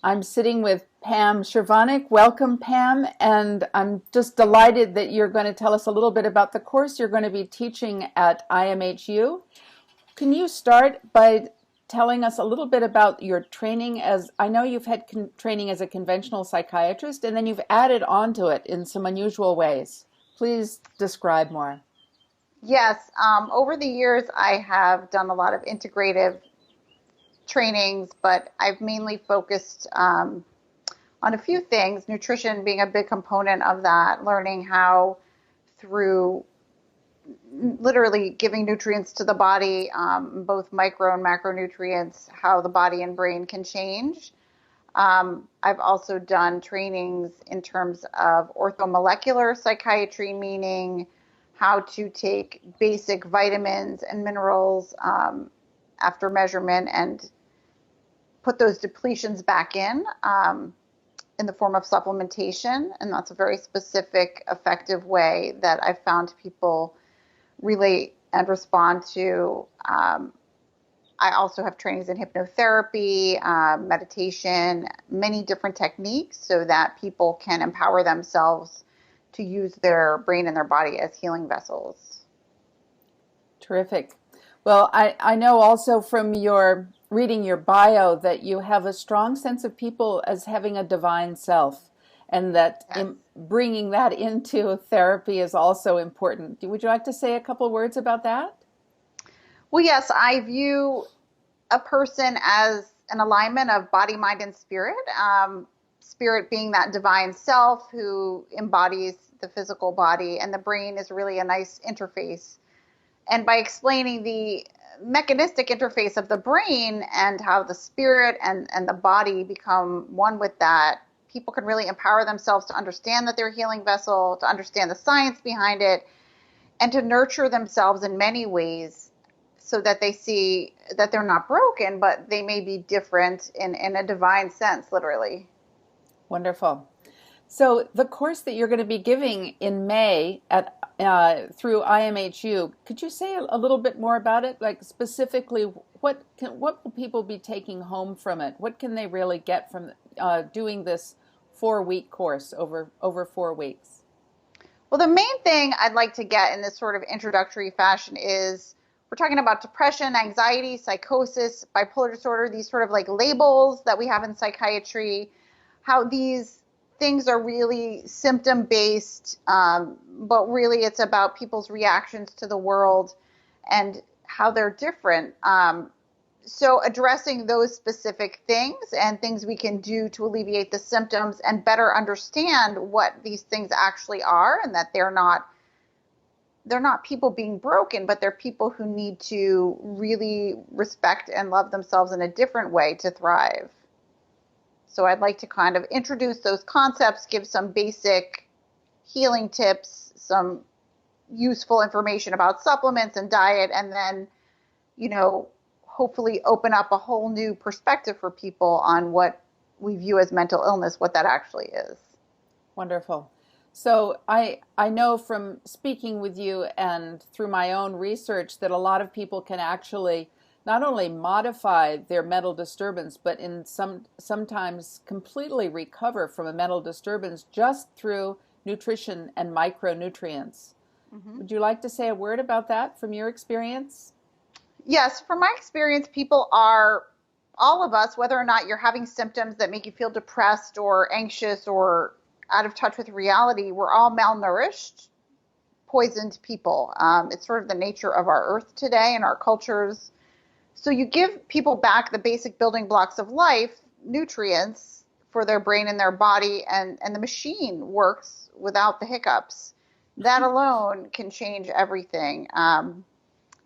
I'm sitting with Pam Shervanick. Welcome, Pam, and I'm just delighted that you're going to tell us a little bit about the course you're going to be teaching at IMHU. Can you start by telling us a little bit about your training? As I know you've had training as a conventional psychiatrist, and then you've added onto it in some unusual ways. Please describe more. Yes, over the years I have done a lot of integrative trainings, but I've mainly focused on a few things, nutrition being a big component of that, learning how through literally giving nutrients to the body, both micro and macronutrients, how the body and brain can change. I've also done trainings in terms of orthomolecular psychiatry, meaning how to take basic vitamins and minerals after measurement and put those depletions back in the form of supplementation. And that's a very specific, effective way that I've found people relate and respond to. I also have trainings in hypnotherapy, meditation, many different techniques so that people can empower themselves to use their brain and their body as healing vessels. Terrific. Well, I know also from your reading your bio that you have a strong sense of people as having a divine self, and that Yes. bringing that into therapy is also important. Would you like to say a couple words about that? Well, yes, I view a person as an alignment of body, mind, and spirit. Spirit being that divine self who embodies the physical body, and the brain is really a nice interface. And by explaining the mechanistic interface of the brain and how the spirit and the body become one with that, people can really empower themselves to understand that they're a healing vessel, to understand the science behind it, and to nurture themselves in many ways so that they see that they're not broken, but they may be different in a divine sense, literally. Wonderful. So the course that you're going to be giving in May at through IMHU, could you say a little bit more about it? Like specifically, what will people be taking home from it? What can they really get from doing this 4-week course over 4 weeks? Well, the main thing I'd like to get in this sort of introductory fashion is we're talking about depression, anxiety, psychosis, bipolar disorder, these sort of like labels that we have in psychiatry, how these things are really symptom based, but really it's about people's reactions to the world and how they're different. So addressing those specific things and things we can do to alleviate the symptoms and better understand what these things actually are, and that they're not people being broken, but they're people who need to really respect and love themselves in a different way to thrive. So I'd like to kind of introduce those concepts, give some basic healing tips, some useful information about supplements and diet, and then, hopefully open up a whole new perspective for people on what we view as mental illness, what that actually is. Wonderful. So I know from speaking with you and through my own research that a lot of people can actually not only modify their mental disturbance, but sometimes completely recover from a mental disturbance just through nutrition and micronutrients. Mm-hmm. Would you like to say a word about that from your experience? Yes, from my experience, all of us, whether or not you're having symptoms that make you feel depressed or anxious or out of touch with reality, we're all malnourished, poisoned people. It's sort of the nature of our earth today and our cultures. So you give people back the basic building blocks of life, nutrients for their brain and their body, and the machine works without the hiccups. That alone can change everything.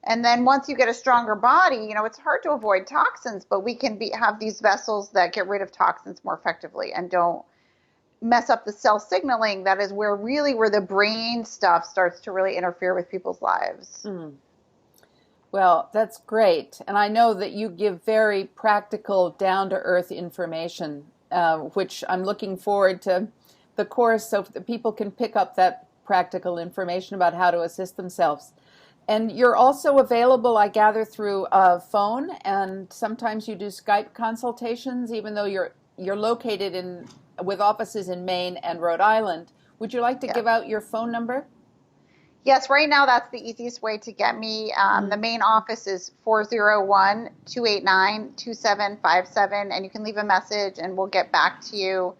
And then once you get a stronger body, it's hard to avoid toxins, but we can have these vessels that get rid of toxins more effectively and don't mess up the cell signaling. That is where the brain stuff starts to really interfere with people's lives. Mm. Well, that's great. And I know that you give very practical, down-to-earth information, which I'm looking forward to the course so that people can pick up that practical information about how to assist themselves. And you're also available, I gather, through a phone, and sometimes you do Skype consultations, even though you're you're located in with offices in Maine and Rhode Island. Would you like to Yeah. give out your phone number? Yes, right now that's the easiest way to get me. The main office is 401-289-2757, and you can leave a message and we'll get back to you.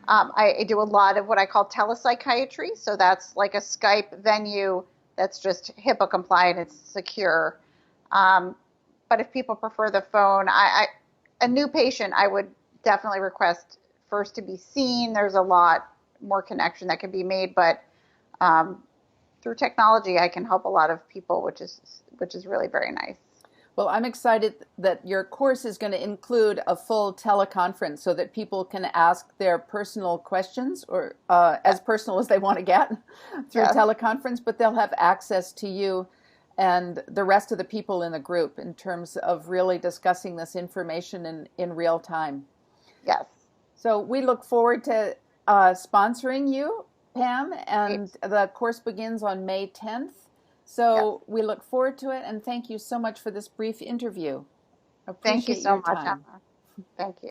I do a lot of what I call telepsychiatry, so that's like a Skype venue that's just HIPAA compliant, it's secure. But if people prefer the phone, a new patient, I would definitely request first to be seen. There's a lot more connection that can be made, but through technology, I can help a lot of people, which is really very nice. Well, I'm excited that your course is going to include a full teleconference so that people can ask their personal questions, or as personal as they want to get through teleconference, but they'll have access to you and the rest of the people in the group in terms of really discussing this information in real time. Yes. So we look forward to sponsoring you, Pam, and the course begins on May 10th. So we look forward to it, and thank you so much for this brief interview. Thank you Appreciate so your much, time. Emma. Thank you.